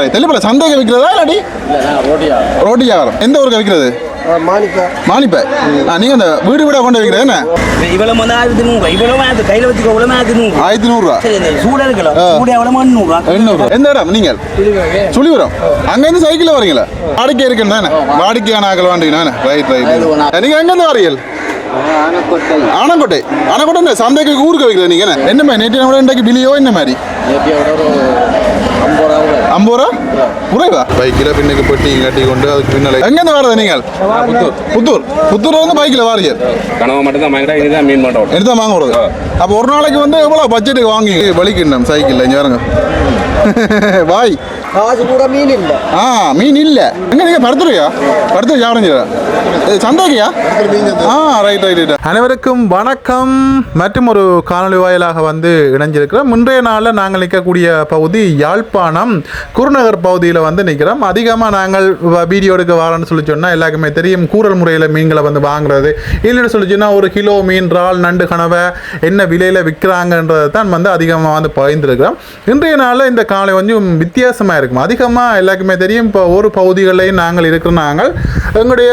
Right. தெளிப்பல சந்தைக்கு விற்கிறதா இல்லாடி ரோட்டி வியாபாரம்? எந்த ஊருக்கு விற்கிறது? மானிப்பை. நீங்க அந்த வீடு வீடா கொண்டு வைக்கிறது என்ன? இவ்வளவு வந்து 1100 இவ்வளவு கையில வச்சுக்கோ இவ்வளவு 1100 1100 சூடா இருக்கல சூடா எவ்வளவு 800 எந்த இடம் நீங்கள்? சுழிபுரம். அங்க இருந்து சைக்கிள்ல வரீங்களா? வாடிக்கை இருக்குன்னு தானே? வாடிக்கையான ஆகல் வாண்டினா ரைட் ரைட். நீங்க எங்க இருந்து வரீங்க? ஆனக்கோட்டை. ஆனக்கோட்டை சந்தைக்கு ஊருக்கு வைக்கிறது நீங்க என்ன மாதிரி நேற்று இன்றைக்கு பிலியோ என்ன மாதிரி 50 ரூபா குறைவா? பைக்கில் பின்னுக்கு பெட்டி கட்டி கொண்டு அதுக்கு பின்னால எங்கேருந்து வரது நீங்கள்? புத்தூர் வந்து பைக்கில் வாரீங்க? கனவு மட்டும் தான் வாங்கிட்டா இதுதான் மீன் மட்டும் எடுத்து வாங்க போகிறது. அப்போ ஒரு நாளைக்கு வந்து எவ்வளோ பட்ஜெட்டுக்கு வாங்கி வலிக்கணும் சைக்கிளில்? இங்கே வரங்க பாய் காசு கூட மீன் இல்லை. மீன் இல்லை. எங்க நீங்கள் படுத்துருக்கியா? படுத்து யாருங்க சந்தைக்கியா? Right right right. அனைவருக்கும் வணக்கம். மற்றும் ஒரு காணொலி வாயிலாக வந்து இணைஞ்சிருக்கிறோம். இன்றைய நாளில் நாங்கள் நிற்கக்கூடிய பகுதி யாழ்ப்பாணம் குருநகர் பகுதியில் வந்து நிற்கிறோம். அதிகமாக நாங்கள் வீடியோ எடுக்க வாரன்னு சொல்லி சொன்னால் எல்லாருக்குமே தெரியும் கூறல் முறையில் மீன்களை வந்து வாங்குறது. இல்லைன்னு சொல்லி சொன்னால் ஒரு கிலோ மீன் இறால் நண்டு கனவை என்ன விலையில் விற்கிறாங்கன்றது தான் வந்து அதிகமாக வந்து பகிர்ந்துருக்கிறோம். இன்றைய நாளில் இந்த காலை கொஞ்சம் வித்தியாசமாக இருக்கும். அதிகமாக எல்லாருக்குமே தெரியும் இப்போ ஒரு பகுதிகளையும் நாங்கள் இருக்கிற நாங்கள் எங்களுடைய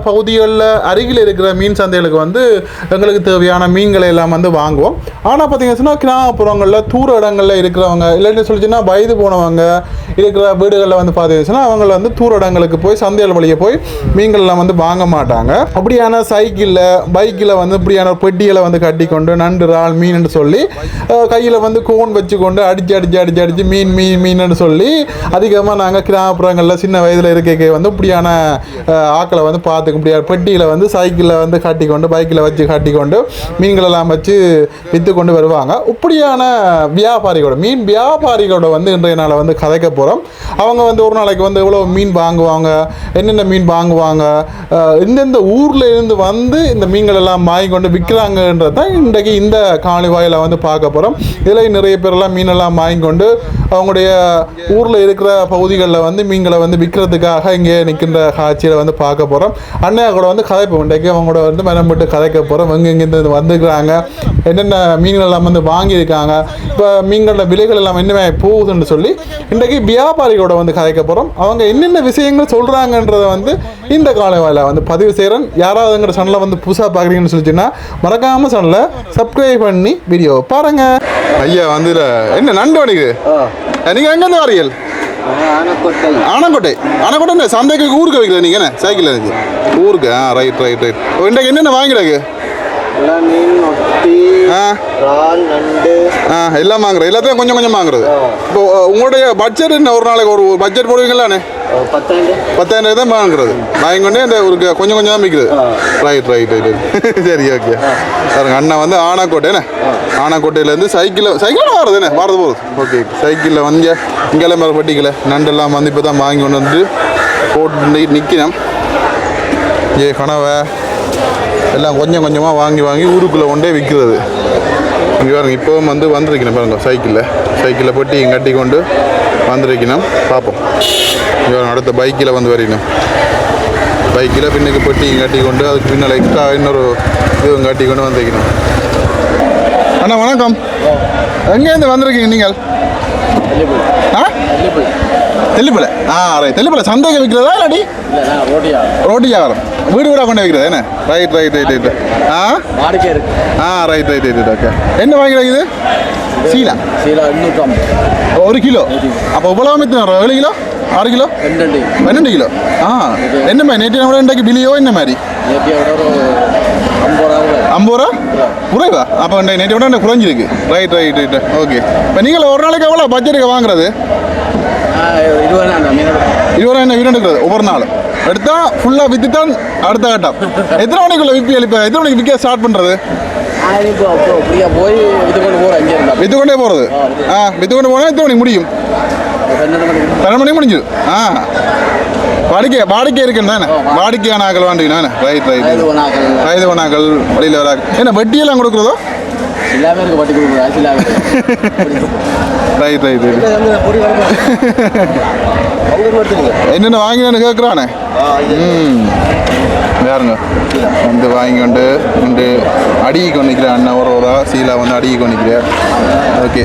பகுதிகளில் அருகில் இருக்கிற மீன் சந்தைகளுக்கு வந்து எங்களுக்கு தேவையான மீன்களை எல்லாம் வந்து வாங்குவோம். ஆனால் பார்த்தீங்கன்னா கிராமப்புறங்களில் தூர இடங்களில் இருக்கிறவங்க இல்லைன்னு சொல்லிச்சுன்னா வயது போனவங்க இருக்கிற வீடுகளில் வந்து பார்த்தீங்கன்னா அவங்க வந்து தூர இடங்களுக்கு போய் சந்தைகள் வழியே போய் மீன்கள்லாம் வந்து வாங்க மாட்டாங்க. அப்படியான சைக்கிளில் பைக்கில் வந்து இப்படியான பெட்டிகளை வந்து கட்டி கொண்டு நண்டு இறால் மீன் சொல்லி கையில் வந்து கோன் வச்சு கொண்டு அடித்து மீன் மீன் மீன் சொல்லி அதிகமாக நாங்கள் கிராமப்புறங்களில் சின்ன வயதில் இருக்க வந்து இப்படியான ஆக்களை வந்து பார்த்துக்க முடியாது. பெட்டியில் வந்து சைக்கிளில் வந்து கட்டிக்கொண்டு பைக்கில் வச்சு கட்டிக்கொண்டு மீன்களெல்லாம் வச்சு விற்று கொண்டு வருவாங்க. இப்படியான வியாபாரிகளோட மீன் வியாபாரிகளோட வந்து இன்றைய நாளை வந்து கதைக்க போகிறோம். அவங்க வந்து ஒரு நாளைக்கு வந்து எவ்வளோ மீன் வாங்குவாங்க, என்னென்ன மீன் வாங்குவாங்க, எந்தெந்த ஊரில் இருந்து வந்து இந்த மீன்கள் எல்லாம் வாங்கி கொண்டு விற்கிறாங்கன்றது தான் இன்றைக்கு இந்த காணொலி வாயில வந்து பார்க்க போகிறோம். இதில் நிறைய பேரெல்லாம் மீனெல்லாம் வாங்கி கொண்டு அவங்களுடைய ஊரில் இருக்கிற பகுதிகளில் வந்து மீன்களை வந்து விற்கிறதுக்காக இங்கே நிற்கின்ற காட்சியில் வந்து பார்க்க போகிறோம். அண்ணையா கூட வந்து கதைப்போம். இன்றைக்கு அவங்களோட வந்து மனம் விட்டு கதைக்க போகிறோம். எங்கெங்கிருந்து வந்துக்கிறாங்க, என்னென்ன மீன்கள் எல்லாம் வந்து வாங்கியிருக்காங்க, இப்போ மீன்களோட விலைகள் எல்லாம் என்ன போகுதுன்னு சொல்லி இன்றைக்கு வியாபாரிகளோட வந்து கதைக்க போகிறோம். அவங்க என்னென்ன விஷயங்கள் சொல்கிறாங்கன்றதை வந்து இந்த காலவாயில் வந்து பதிவு செய்கிறேன். யாராவதுங்கிற சேனலை வந்து புதுசாக பார்க்குறீங்கன்னு சொல்லிச்சுன்னா மறக்காமல் சேனலை சப்ஸ்கிரைப் பண்ணி வீடியோ பாருங்க. ஐயா வந்து என்ன நண்டு வணிகு நீங்கள் எங்கேருந்து வரீர்கள்? ஆனக்கோட்டை சந்தைக்கு ஊருக்கு வைக்கல நீங்கள் என்ன சைக்கிள் இருக்கு ஊருக்கு? Right right right. இன்றைக்கு என்னென்ன வாங்கிடாக்கு? எல்லாம் வாங்குறது எல்லாத்தையும் கொஞ்சம் கொஞ்சம் வாங்குறது. இப்போ உங்களுடைய பட்ஜெட் என்ன? ஒரு நாளைக்கு ஒரு பட்ஜெட் போடுவீங்களாண்ணே? 10,000 தான் வாங்குறது. வாங்கி கொண்டே இந்த ஒரு கொஞ்சம் கொஞ்சம் தான் விற்கிறது. Right right right. சரி ஓகே. பாருங்க அண்ணா வந்து ஆனாக்கோட்டையிலேருந்து சைக்கிளில் வாரது என்ன வாரது போகுது. ஓகே சைக்கிளில் வந்து இங்கெல்லாம் மேலே பட்டிக்கல நண்டெல்லாம் வந்து இப்போ தான் வாங்கி கொண்டு வந்து போட்டு நிற்கணும். கனவை எல்லாம் கொஞ்சம் கொஞ்சமாக வாங்கி ஊருக்குள்ளே கொண்டே விற்கிறது. இங்கே பாருங்க இப்போவும் வந்து வந்துருக்கணும் பாருங்க சைக்கிளில் பெட்டி கட்டி கொண்டு வந்துருக்கணும். பார்ப்போம். இங்கே அடுத்த பைக்கில் வந்து வரையணும். பைக்கில் பின்னுக்கு பெட்டி கட்டி கொண்டு அதுக்கு பின்னால் எக்ஸ்ட்ரா இன்னொரு இதுவும் கட்டி கொண்டு வந்துருக்கணும். அண்ணா வணக்கம். எங்கேருந்து வந்திருக்கீங்க நீங்கள்? தெல்லிப்பலை. ரைட். தெல்லிப்பலை சந்தைக்கு விற்கிறதா இல்லாடி ரோட்டி வியாபாரம்? வீடு வீடாக கொண்டு வைக்கிறது என்ன? Right right right right. Right right right. Okay என்ன வாங்கிக்கிறது? சீலா 1 கிலோ. அப்போ இவ்வளோ மித்தம் 7 கிலோ 6 கிலோ 12 கிலோ. என்ன மாதிரி நேற்று நம்ம இன்றைக்கு பிலியோ என்ன மாதிரி 50 ரூபா குறைவா? அப்போ நேற்று விட குறைஞ்சிருக்கு. Right right right. ஓகே இப்போ நீங்கள் ஒரு நாளைக்கு எவ்வளோ பட்ஜெட்டுக்கு வாங்குறது? 20 என்ன வீடு எடுக்கிறது ஒவ்வொரு நாள் எடுத்தா ஃபுல்லாக விற்று தான் அடுத்த கட்டம். எத்தனை மணிக்குள்ள இப்போ எத்தனை மணிக்கு விற்க ஸ்டார்ட் பண்ணுறது? விற்றுக்கொண்டே போகிறது. விற்றுக்கொண்டு போனால் எத்தனை மணிக்கு முடியும்? 12 மணிக்கு முடிஞ்சுது. வாடிக்கை இருக்குன்னு தானே? வாடிக்கையான ஆக்கள் வாண்டிங்கண்ணா? Right right. வயதுவனாக்கள் வழியில் வராங்க. என்ன வட்டியெல்லாம் கொடுக்குறதோ? Right right right. என்னென்ன வாங்கினு கேட்குறானே யாருங்க வந்து வாங்கி கொண்டு அடிக்கி கொண்டிக்கிறேன். அண்ணன் ஒரு சீலா வந்து அடிக்கி கொண்டிக்கிறேன். ஓகே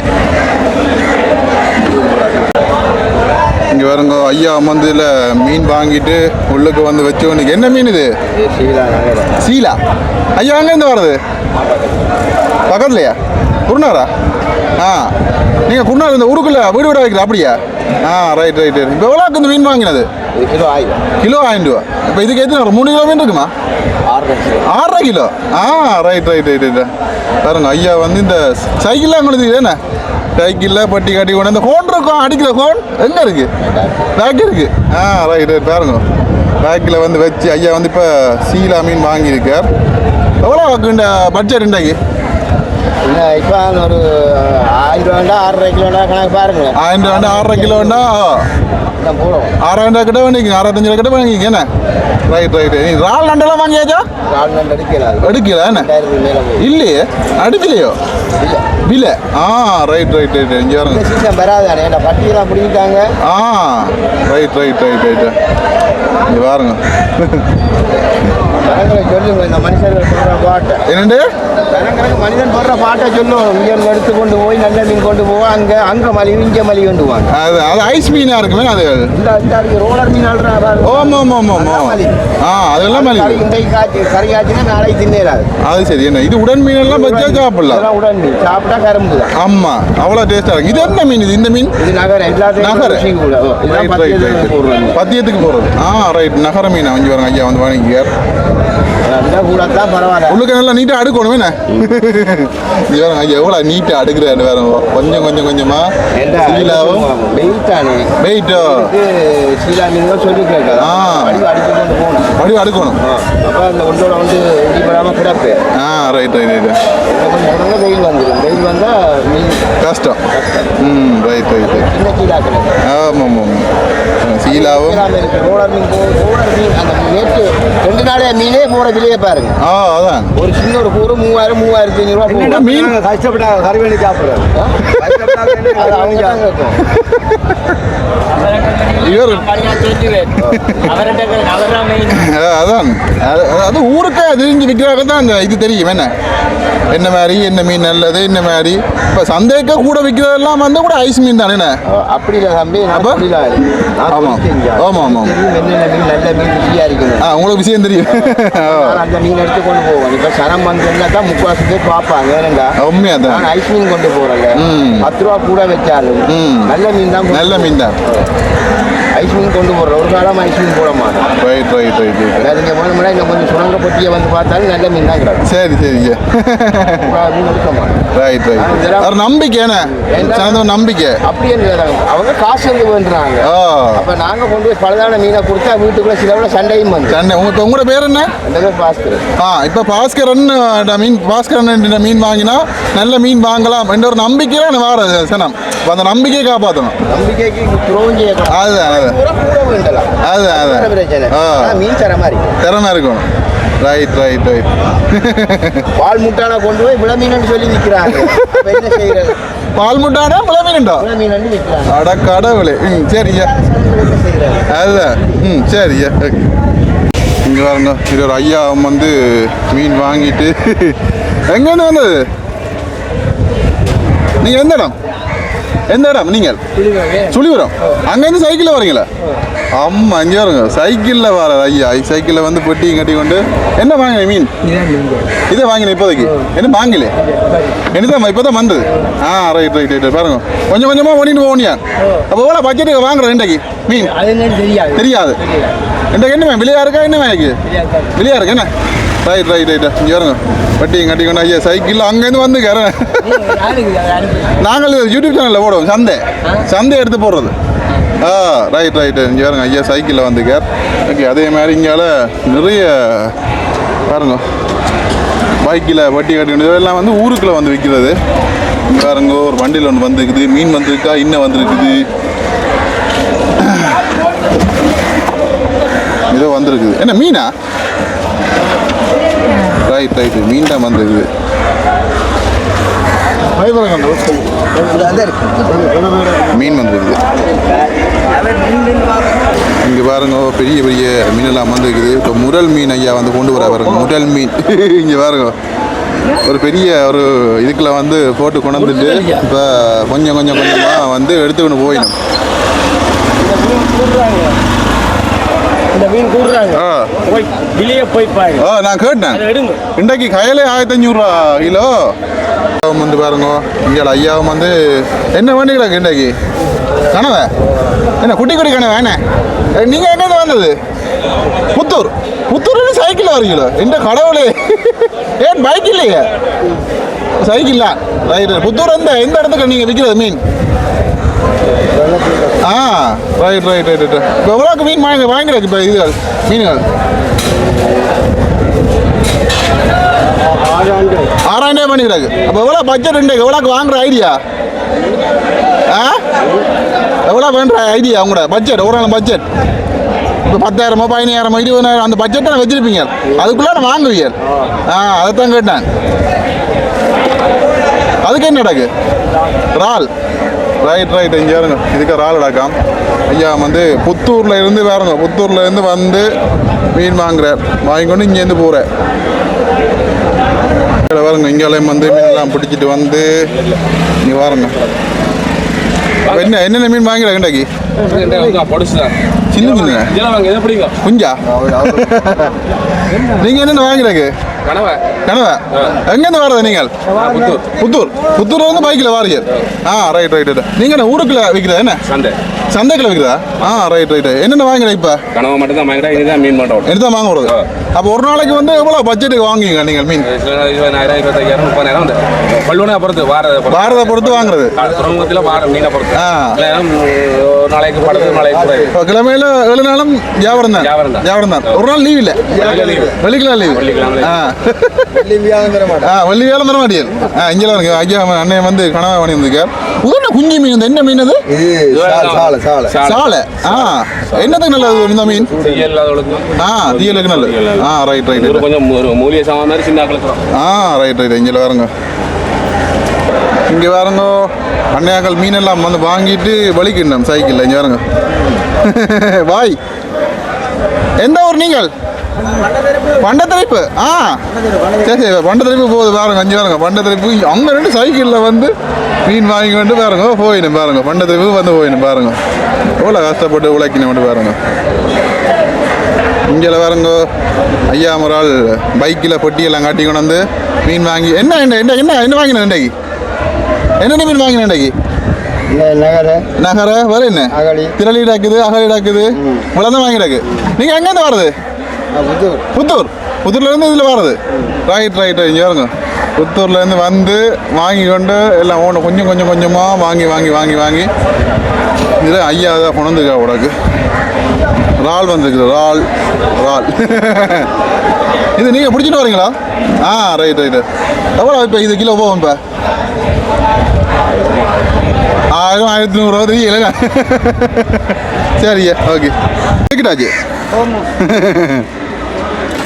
இங்கே வருங்க ஐயா அம்மந்தில் மீன் வாங்கிட்டு உள்ளுக்கு வந்து வச்சு உனக்கு என்ன மீன் இது சீலா ஐயா அங்கேருந்து வர்றது பக்கத்துலையா குருநாரா ஆ நீங்கள் குருநார் இந்த ஊருக்குள்ளே வீடு வீட வைக்கிற அப்படியா ரைட் இப்போ எவ்வளோக்கு இந்த மீன் வாங்கினது கிலோ 1000 ரூபா இப்போ இதுக்கு எத்தனை வரும் 3 கிலோ மீன் இருக்குமா 6.5 கிலோ ரைட் பாருங்க ஐயா வந்து இந்த சைக்கிள்லாம் கொண்டு தானே சைக்கிளில் பட்டி காட்டி கொண்டு அந்த ஃபோன் இருக்கும் அடிக்கிற ஃபோன் எங்கே இருக்குது பேக் இருக்குது ரைட் பாருங்க பேக்கில் வந்து வச்சு ஐயா வந்து இப்போ சீலா மீன் வாங்கியிருக்கார் எவ்வளோ இந்த பட்ஜெட் இன்றைக்கு இப்போ ஒரு 1000 ரூபாண்டா 6.5 கிலோண்டா கணக்கு பாருங்க 1000 ரூபாண்டா 6.5 கிலோண்டா 6000 ரூபா கிட்ட வாங்கிக்க 65 ரூபா கிட்ட வாங்கிக்க என்ன ரைட் நீ ரால் நண்டெல்லாம் வாங்கியாச்சா எடுக்கல என்ன இல்லையே அடுக்கலையோ இல்லை ரைட் இங்கே வரங்க வராது பட்டியெல்லாம் பிடிக்கிட்டாங்க ரைட் இங்கே பாருங்க சொல்லுங்க இந்த மனுஷர்கள் சொல்ற பாட்டை என்னண்டு மனிதன் போடுற பாட்டை சொல்லும் இங்கே எடுத்து கொண்டு போய் நல்ல மீன் கொண்டு போவோம் அங்கே மலிவு இங்கே மலிவு கொண்டு வாங்க அது ஐஸ் மீனாக இருக்குமே அது ரோலர் மீன் ஆமாம் அதெல்லாம் மலிவு இன்றைக்கு காய்ச்சி கறி காய்ச்சினா நாளைக்கு தின்னேராது அது சரி என்ன இது உடன் மீன் எல்லாம் வச்சா சாப்பிடலாம் உடன் மீன் சாப்பிட்டா கரும்பு தான் ஆமாம் அவ்வளோ டேஸ்டாக இருக்கும் இது என்ன மீன் இது இந்த மீன் இது நகர் எல்லாத்தையும் பத்தியத்துக்கு போகிறது ரைட் நகர மீன் வாங்கி வரங்க ஐயா வந்து வாங்கிக்கார் கூட தான் பரவாயில்ல உள்ளுக்கு நல்லா நீட்டாக அடுக்கணும் என்ன ஐயா எவ்வளோ நீட்டாக அடுக்கிறாரு வேற கொஞ்சமா சீலாவும் வெயிட்டோ சீலா மீன் சொல்லி வடிவம் அடுக்கணும் அப்போ அந்த ஒன்றோட வந்து இடிப்படாமல் கிடப்பு ரைட் வெயில் வந்துடும் வெயில் வந்தால் மீன் கஷ்டம் ரைட் சின்ன சீலா கிடையாது ஆமாம் சீலாவும் ரோலர் மீன் அந்த நேற்று 2 நாளே மீனே போகிற விலையை பாருங்க அதான் ஒரு சின்ன ஒரு கூறு 3500 ரூபா மீன் கஷ்டப்பட்டாங்க கறிவேணி சாப்பிட்றாரு அது அவங்க தான் இருக்கும் அதான் அது ஊருக்கே தெரிஞ்சு விற்கிறாங்க தான் அந்த இது தெரியும் என்ன மாதிரி என்ன மீன் நல்லது என்ன மாதிரி இப்போ சந்தைக்க கூட விற்கிறதெல்லாம் வந்து கூட ஐஸ் மீன் தானே அப்படி இல்லை தம்பி ஆமாம் என்னென்ன மீன் நல்ல மீன் ருசியாக இருக்குது உங்களுக்கு விஷயம் தெரியும் அந்த மீன் எடுத்து கொண்டு போவோம் இப்போ சரம் வந்து தான் முக்காசு பேர் பார்ப்பாங்க ஏனண்டா உண்மையாக தான் நான் ஐஸ் மீன் கொண்டு போகிறேங்க 10 ரூபா கூட வச்சாலும் நல்ல மீன் தான் ஐஸ் மீன் கொண்டு போடுறோம் ஒரு காலம் ஐஸ் மீன் போட மாட்டோம் நீங்கள் போனோம்னா இன்னும் கொஞ்சம் சுரங்க பொட்டியை வந்து பார்த்தாலும் நல்ல மீன் தான் கிடைக்கும் சரி மீன் எடுக்க மாட்டோம் ஒரு நம்பிக்கை நம்பிக்கை அப்படியே அவங்க காசு வந்து வேண்டுறாங்க அப்போ நாங்கள் கொண்டு போய் பழுதான மீனை கொடுத்தா வீட்டுக்குள்ள சில சண்டையும் வந்து சண்டை உங்களோட பேர் என்ன அந்த பேர் பாஸ்கர் இப்போ பாஸ்கரன் மீன் வாங்கினா நல்ல மீன் வாங்கலாம் என்ற ஒரு நம்பிக்கையில வார சனம் அந்த நம்பிக்கையை காப்பாற்றணும் நம்பிக்கைக்கு துரோகம் செய்யக்கூடாது அதுதான் மீன் திறமை இருக்கணும் ரைட் பால் முட்டான கொண்டு போய் விள மீன் சொல்லி விற்கிறாங்க என்ன செய்யறது பால் முட்டானா விள மீன்டா அட கடவுளே சரியா அதுதான் சரியா இங்கே பாருங்க இது ஒரு ஐயா வந்து மீன் வாங்கிட்டு எங்கேருந்து வந்தது நீங்கள் எந்த இடம் நீங்கள் சுழிபுரம் அங்கேருந்து சைக்கிளில் வரீங்களா ஆமாம் அங்கே வருங்க சைக்கிளில் வர ஐயா சைக்கிளில் வந்து பெட்டியும் கட்டி கொண்டு என்ன வாங்கினேன் மீன் இதை வாங்கினேன் இப்போதைக்கு என்ன வாங்கல என்னதான் இப்போ தான் வந்தது ரைட் பாருங்க கொஞ்சமாக ஓடிட்டு போனியா அப்போ எவ்வளோ பட்ஜெட்டுக்கு வாங்குறேன் இன்றைக்கு மீன் தெரியாது இன்றைக்கு என்ன விலையா இருக்கா என்ன எனக்கு விலையா இருக்கு என்ன ரைட் இங்கே வருங்க பட்டியும் கட்டி கொண்டு ஐயா சைக்கிளில் அங்கேருந்து வந்துக்கிறேன் நாங்கள் யூடியூப் சேனலில் போடுவோம் சந்தை எடுத்து போடுறது ரைட் இங்கே பாருங்க ஐயா சைக்கிளில் வந்துக்கார் ஓகே அதே மாதிரி இங்கால நிறைய பாருங்க பைக்கில் வட்டி கட்டி இதெல்லாம் வந்து ஊருக்குள்ளே வந்து விற்கிறது பாருங்க ஒரு வண்டியில் ஒன்று வந்துருக்குது மீன் வந்திருக்கா இன்னும் வந்திருக்குது ஏதோ வந்திருக்குது என்ன மீனா ரைட் மீன் தான் வந்திருக்குது மீன் வந்துருக்குது இங்கே பாருங்க பெரிய மீனெல்லாம் வந்துருக்குது இப்போ முரல் மீன் ஐயா வந்து கொண்டு வர பாருங்க முரல் மீன் இங்கே பாருங்க ஒரு பெரிய ஒரு இதுக்குள்ள வந்து போட்டு கொண்டு வந்துட்டு இப்போ கொஞ்சமாக வந்து எடுத்துக்கொண்டு போயிடும் இந்த மீன் கூடுறாங்க ஆ போய் வெளியே போய் பாருங்க ஆ நான் கேட்டேன் அதை எடுங்க இன்றைக்கு கையிலே 1500 கிலோ வந்து பாருங்க இங்கே ஐயாவும் வந்து என்ன வேண்டிக்கிறாங்க இன்றைக்கு கனவை என்ன குட்டி குட்டி கனவை என்ன நீங்கள் எங்கேருந்து வந்தது புத்தூர் புத்தூர் சைக்கிளில் வரீங்களோ இந்த கடவுளே ஏன் பைக் இல்லையே சைக்கிளா ரைட் புத்தூர் எந்த இடத்துக்கு நீங்கள் விற்கிறது மீன் ஆ ரைட் ரைட் ரைட் ரைட் இப்போ எவ்வளோக்கு மீன் வாங்கிறாச்சு இப்போ இதுகள் மீன்கள் 6000 பண்ணிக்கிறாங்க அப்போ எவ்வளோ பட்ஜெட் இன்றைக்கு எவ்வளோக்கு வாங்குற ஐடியா ஆ எவ்வளோ வேண்டுற ஐடியா உங்களோட பட்ஜெட் ஒரு நாள் பட்ஜெட் இப்போ 10,000 15,000 20,000 அந்த பட்ஜெட் தான் வச்சிருப்பீங்க அதுக்குள்ளே நான் வாங்குவீங்க ஆ அதைத்தான் கேட்டேன் அதுக்கு என்ன நடக்கு இறால் ரைட் ரைட் இங்கே இருங்க இதுக்கு இறால் அடக்கம் ஐயா வந்து புத்தூரில் இருந்து வேறுங்க புத்தூரில் இருந்து வந்து மீன் வாங்குறார் வாங்கிக்கொண்டு இங்கேருந்து போகிறேன் பாருங்க இங்கேயும் வந்து மீன்லாம் பிடிச்சிட்டு வந்து நீ வாருங்க என்னென்ன மீன் வாங்கிடுறேன் இன்றைக்கு சின்ன சின்ன குஞ்சா நீங்கள் என்னென்ன வாங்கிறக்கு கனவை எங்கேருந்து வர்றது நீங்கள் புத்தூர் புத்தூர்ல இருந்து பைக்கில் வாரீங்க ஆ ரைட் ரைட் ரைட் நீங்கள் என்ன ஊருக்குள்ள விற்கிறதா என்ன சந்தைக்குள்ள விற்கிறதா ஆ ரைட் ரைட் என்னென்ன வாங்குறேன் இப்போ கனவை மட்டும் தான் வாங்கிட்டா இதுதான் மீன் மட்டும் எடுத்து வாங்க வருது அப்போ ஒரு நாளைக்கு வந்து எவ்வளோ பட்ஜெட்டுக்கு வாங்குவீங்க நீங்கள் மீன் 20,000 25,000 30,000 வந்து பல்லுவனை பொறுத்து வாரதை பொறுத்து வாங்குறது துறைமுகத்தில் மீனை பொறுத்து ஒரு நாளைக்கு படத்து நாளைக்கு இப்போ கிழமையில 7 நாளும் வியாபாரம் தான் ஒரு நாள் லீவ் இல்லை வெள்ளிக்கிழமை லீவ் ஆ வெள்ளி வியாழம் தர மாட்டேன் இங்கே இருக்கு ஐயா அண்ணன் வந்து கனவா பண்ணி வந்திருக்கார் உதன குஞ்சு மீன் என்ன மீன் அது சாலை ஆ என்னதுக்கு நல்லது இந்த மீன் ஆ தீயலுக்கு நல்லது ஆ ரைட் ரைட் கொஞ்சம் மூலிகை சாமான் மாதிரி சின்ன ஆ ரைட் ரைட் இங்கே பாருங்க இங்கே பாருங்க அண்ணையாக்கள் மீனெல்லாம் வந்து வாங்கிட்டு வலிக்கின்றோம் சைக்கிளில் இங்கே பாருங்க பாய் எந்த ஊர் நீங்கள் பண்டத்தரைப்பு ஆ சரி சரி பண்டத்தரைப்பு போகுது பாருங்க அஞ்சு பாருங்க பண்டத்தரைப்பு அங்கே 2 சைக்கிளில் வந்து மீன் வாங்கி கொண்டு பாருங்க போயிடும் பாருங்க பண்டத்தரைப்பு வந்து போயிடும் பாருங்க எவ்வளோ கஷ்டப்பட்டு உழைக்கணும் வந்து பாருங்க இங்கே பாருங்க ஐயா ஒரு ஆள் பைக்கில் பொட்டியெல்லாம் காட்டி கொண்டு வந்து மீன் வாங்கி என்ன என்ன என்ன என்ன வாங்கினேன் இன்றைக்கு என்னென்ன மீன் வாங்கினேன் இன்றைக்கு நகர வேற என்ன திரளி டாக்குது அகலி டாக்குது இவ்வளோதான் வாங்கிடாக்கு நீங்கள் எங்கேருந்து வர்றது புத்தூர்லேருந்து இதில் வர்றது ரைட் ரைட் இங்கே வருங்க புத்தூர்லேருந்து வந்து வாங்கி கொண்டு எல்லாம் ஒன்று கொஞ்சம் கொஞ்சமாக வாங்கி இதில் ஐயா தான் கொண்டு வந்துருக்கா உனக்கு இறால் வந்துருக்குது இறால் இது நீங்கள் பிடிச்சிட்டு வரீங்களா ஆ ரைட் ரைட்டு எவ்வளோ இப்போ இது கிலோ போகும் இப்போ 1000 1500 தெரியல சரியா ஓகே டிக்கெட்டாச்சு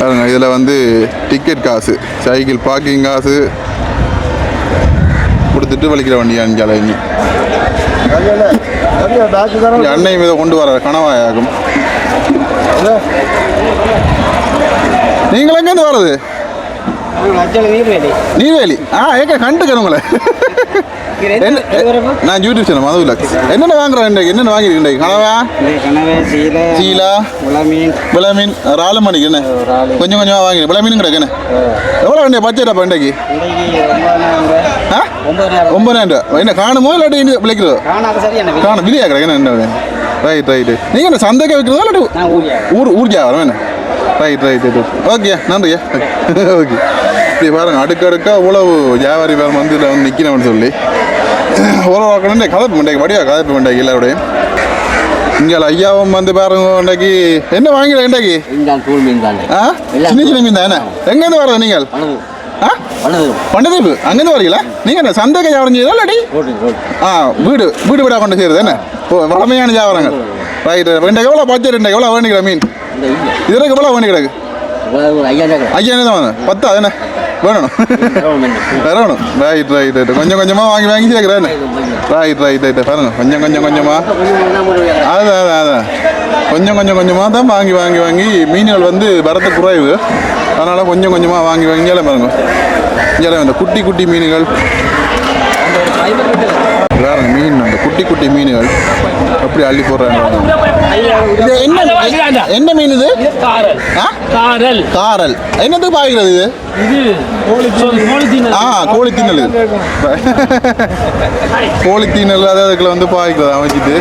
பாருங்க இதில் வந்து டிக்கெட் காசு சைக்கிள் பார்க்கிங் காசு கொடுத்துட்டு வலிக்கிற வண்டி அஞ்சாலைங்க அன்னை இதை கொண்டு வர கனவாயாகும் நீங்கள் எங்கேருந்து வர்றது நீர்வேலி ஆ ஏக்க கண்டுக்கிறேன் உங்களை நான் யூடியூப் சேனல் மதுவிலக் என்னென்ன வாங்குறேன் இன்றைக்கு என்னென்ன வாங்கிருக்கேன் கனவா சீலா விளமீன் ராலு மணிக்கு என்ன கொஞ்சம் கொஞ்சமாக வாங்கி விளமீனும் கிடக்கு என்ன எவ்வளோ வேண்டிய பட்ஜெட் அப்போ இன்றைக்கு 9,000 என்ன காணுமோ இல்லாட்டி விளைக்கிறதோ காணும் விலையா கிடக்கு என்ன ரைட் ரைட்டு நீங்கள் என்ன சந்தைக்கு வைக்கிறதோ இல்லாட்டி ஊர் வியாபாரம் என்ன ரைட் ஓகே நன்றியா ஓகே இப்படி பாருங்க அடுக்கடுக்காக உழவு வியாபாரி வேறு வந்து இதில் வந்து நிற்கணும்னு சொல்லி உழவாக்கணும் கதப்பு மண்டைக்கு வடிவா கதப்பு மண்டைக்கு எல்லாரோடையும் இங்கே ஐயாவும் வந்து பாருங்க இன்றைக்கு என்ன வாங்கிட இன்றைக்கு ஆ சின்ன மீன் தான் என்ன எங்கேருந்து வர்றது நீங்கள் ஆ பண்டதீப்பு அங்கேருந்து வரீங்களா நீங்கள் என்ன சந்தைக்கு வியாபாரம் செய்யறதா இல்லாட்டி ஆ வீடு வீடாக கொண்டு செய்கிறது என்ன வளமையான வியாபாரங்கள் ரைட் இன்றைக்கு எவ்வளோ பட்ஜெட் இன்றைக்கு எவ்வளோ வேண்டிக்கிற மீன் இதுக்கு எவ்வளோ வேண்டிக்கிடக்கு 5,000 தான் வேணும் 10 அது என்ன வேணும் ரைட் கொஞ்சம் கொஞ்சமாக வாங்கி சேர்க்குறேன் ரைட் பாருங்க கொஞ்சமாக அதான் கொஞ்சமாக தான் வாங்கி மீன்கள் வந்து வரத்து குறைவு அதனால் கொஞ்சம் கொஞ்சமாக வாங்கி பாருங்க இங்கே இந்த குட்டி மீன்கள் வேற மீன் அந்த குட்டி குட்டி மீன்கள் அப்படி அள்ளி போடுறாங்க. இது என்ன மீன் இது? காரல். ஆ? காரல். காரல். என்னத்துக்கு பாய்க்கிறது இது? இது கோழித்தீனல். கோழித்தீனல். கோழித்தீனல் அதுக்குள்ள வந்து பாய்க்கிறது அமைச்சிட்டு.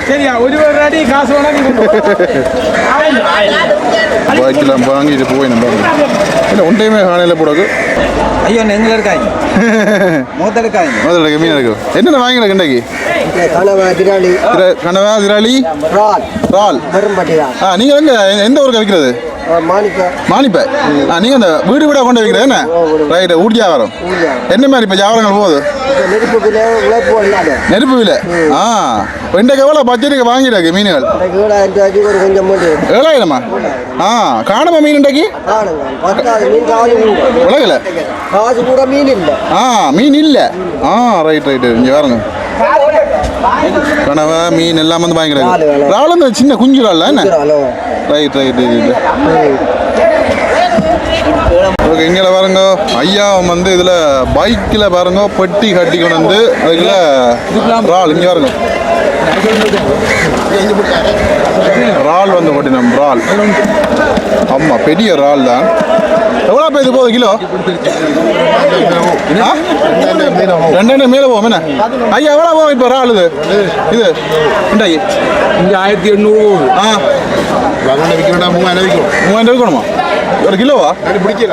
சரியா ஒரு அடி காசு பாய்க்கலாம் வாங்கிட்டு போய் நம்ம இல்லை ஒன்றையுமே காலையில் போடாது. ஐயோ நெஞ்சில் இருக்காங்க மூத்த இருக்காங்க முதல்ல மீன் இருக்கும். என்னென்ன வாங்கிக்கலாம் இன்றைக்கு? கனவா திராளி இறால். நீங்கள் எந்த ஊருக்கு விற்கிறது? மானிப்பை. நீங்கள் அந்த வீடு வீடாக கொண்டு வைக்கிறது என்ன? ரைட்டு. ஊட்டி வியாபாரம் என்ன மாதிரி இப்போ வியாபாரங்கள் போகுது? நெருப்பு விலை. இப்போ இன்றைக்கு எவ்வளோ பட்ஜெட்டுக்கு வாங்கிடாக்கு மீன்கள்? 7,000. காணுமா மீன் இன்றைக்கு? உலகில் மீன் இல்லை. ரைட். இங்கே பாருங்க கனவா மீன் எல்லாம் வந்து வாங்கிக்கிறாங்க. இறால் வந்து சின்ன குஞ்சு இறால் என்ன? ரைட். ஓகே, இங்கே பாருங்க ஐயா வந்து இதில் பைக்கில் பாருங்க பெட்டி கட்டி கொண்டு வந்து அதுக்குள்ள இறால் இங்கே பாருங்க இறால் வந்து போட்டினோம். இறால் ஆமாம் பெரிய இறால் தான். எவ்வளோ இது போகுது கிலோ? 2,000 மேலே போகும் என்ன? ஐயா எவ்வளோ போகும் இப்போ இறால் இது இன்றைக்கு? இங்கே 1,800. 3,000 விற்கணுமா? ஒரு கிலோவா? பிடிக்கல.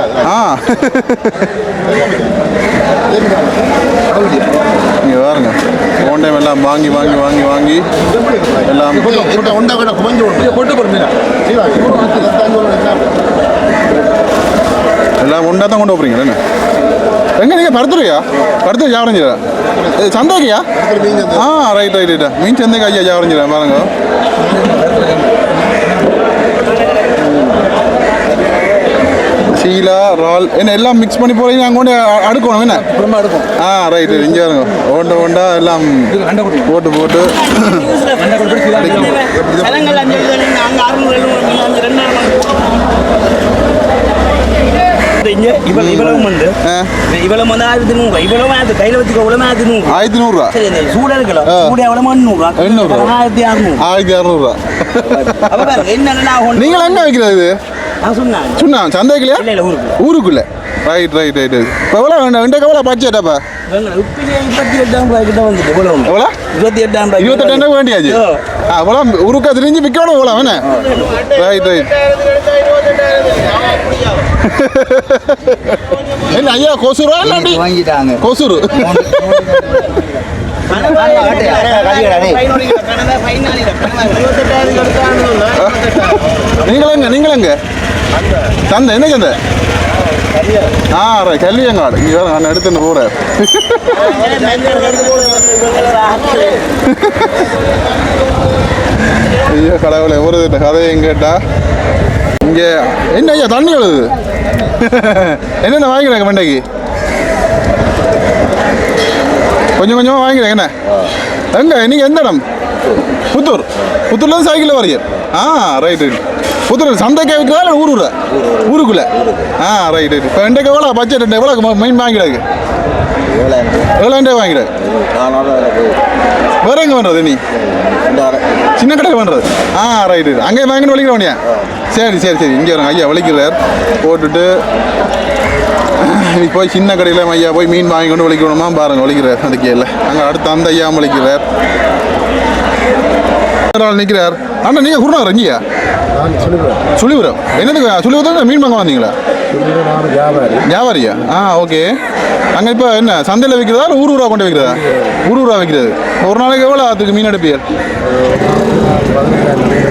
இங்கே பாருங்க ஓண்டையம் எல்லாம் வாங்கி எல்லாம் எல்லாம் ஒன்றா தான் கொண்டு போகிறீங்க என்ன? எங்கே நீங்கள் படுத்துருவியா? படுத்து ஜாவரஞ்சிடா சந்தைக்கியா? ரைட். மீன் சந்தைக்கு ஐயா ஜாவரஞ்சிடா பாருங்க. சீலா இறால் என்ன எல்லாம் மிக்ஸ் பண்ணி போகிறீங்க. அங்கே கொண்டு அடுக்கணும் என்ன? அடுக்கும். ரைட்டு. இங்கே பாருங்க ஒண்டா எல்லாம் போட்டு இவ்வளவு வந்து 1,100 இவ்வளவு கையில் வச்சுக்க 1,100 சூட இருக்கலாம். சூட எவ்வளவு 1,600. நீங்கள் என்ன வைக்கிறது? சொன்னா சந்தைக்குலையா? ஊருக்குள்ள. ரைட். இப்போ எவ்வளோ இன்றைக்கு எவ்வளோ பட்ஜெட்டாப்பா? 28,000 வேண்டியாச்சு. அவ்வளோ ஊருக்கா தெரிஞ்சு விற்கணும் இவ்வளோ என்ன? ரைட். என்ன ஐயா கொசுரா இல்லாட்டி வாங்கிட்டாங்க கொசுரு? நீங்களங்க சந்தை என்ன சந்தை? கல்வியங்காடு. இங்கே நான் எடுத்துன்னு போகிறேன். ஐயோ கடவுளை ஒரு கதையும் கேட்டா இங்கே என்ன ஐயா தண்ணி எழுது? என்னென்ன வாங்கிக்கிறாங்க மண்டைக்கு? கொஞ்சமாக வாங்கிக்கிறேன் என்ன? எங்கே நீங்கள் எந்த இடம்? புத்தூர்லேருந்து சைக்கிளில் வரீங்க? ரைட்டு. புத்தூர் சந்தைக்கு வைக்கிறதா இல்லை ஊருக்குள்ளே? ரைட்டு. இப்போ இன்றைக்கு எவ்வளோ பட்ஜெட்? எவ்வளோ மீன் வாங்கிடாது? 7,000 வாங்கிடாது. வேற எங்கே பண்ணுறது? நீ சின்ன கடைக்கு பண்ணுறது? ரைட்டு. அங்கே வாங்கிட்டு வலிக்கிறோனியா? சரி. இங்கே வரும் ஐயா வலிக்கிறார் போட்டுட்டு போய் சின்ன கடையில் ஐயா போய் மீன் வாங்கி கொண்டு வலிக்கணுமா பாருங்க வலிக்கிறார். அதுக்கே இல்லை அங்கே அடுத்து அந்த ஐயா வலிக்கிறார். நிற்கிறார். அண்ணா நீங்கள் குருநாதர் இங்கேயா? சுழிபுரம். என்னதுக்கு சுழிபுரத்தில் மீன் வாங்க வந்தீங்களா? வியாபாரியா? ஓகே. அங்கே இப்போ என்ன சந்தையில் விற்கிறதா இல்லை ஊரூரா கொண்டு வைக்கிறதா? ஊரூரா வைக்கிறது. ஒரு நாளைக்கு எவ்வளோ அதுக்கு மீன் எடுப்பீர்?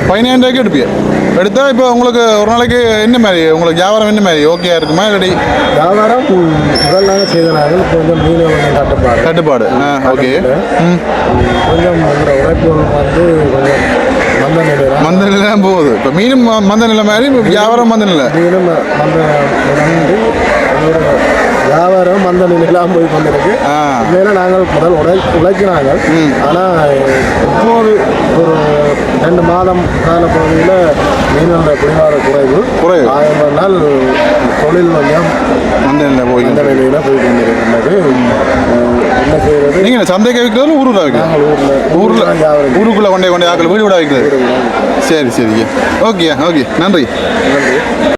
15,000 எடுப்பீர். எடுத்தால் இப்போ உங்களுக்கு ஒரு நாளைக்கு என்ன மாதிரி உங்களுக்கு வியாபாரம் என்ன மாதிரி ஓகே இருக்குமா? இல்லாட்டி வியாபாரம் முதல் நாங்கள் செய்தனால கொஞ்சம் மீன் கட்டுப்பாடு. ஓகே. கொஞ்சம் உழைப்பு வந்து கொஞ்சம் மந்த நிலை தான் போகுது. இப்போ மீனும் மந்த நிலை மாதிரி வியாபாரம் மந்த நிலை. மீனும் வியாபாரம் அந்த நிலையெல்லாம் போய் கொண்டிருக்கு. உண்மையில நாங்கள் முதல் உழைக்கிறாங்க. ஆனால் இப்போது ஒரு 2 மாதம் கால பகுதியில் மீனோட குடிவார குறைவு ஆயிரம் தொழில் கொஞ்சம் அந்த நிலையில் போய் கொண்டிருக்கின்றது. என்ன செய்யறது? நீங்கள் சந்தைக்கு வைக்கிறது ஊரில் வைக்கிறோம். ஊருக்குள்ளே கொண்டே ஆக்கள் வீடு விட வைக்கிறது. சரி ஓகே நன்றி.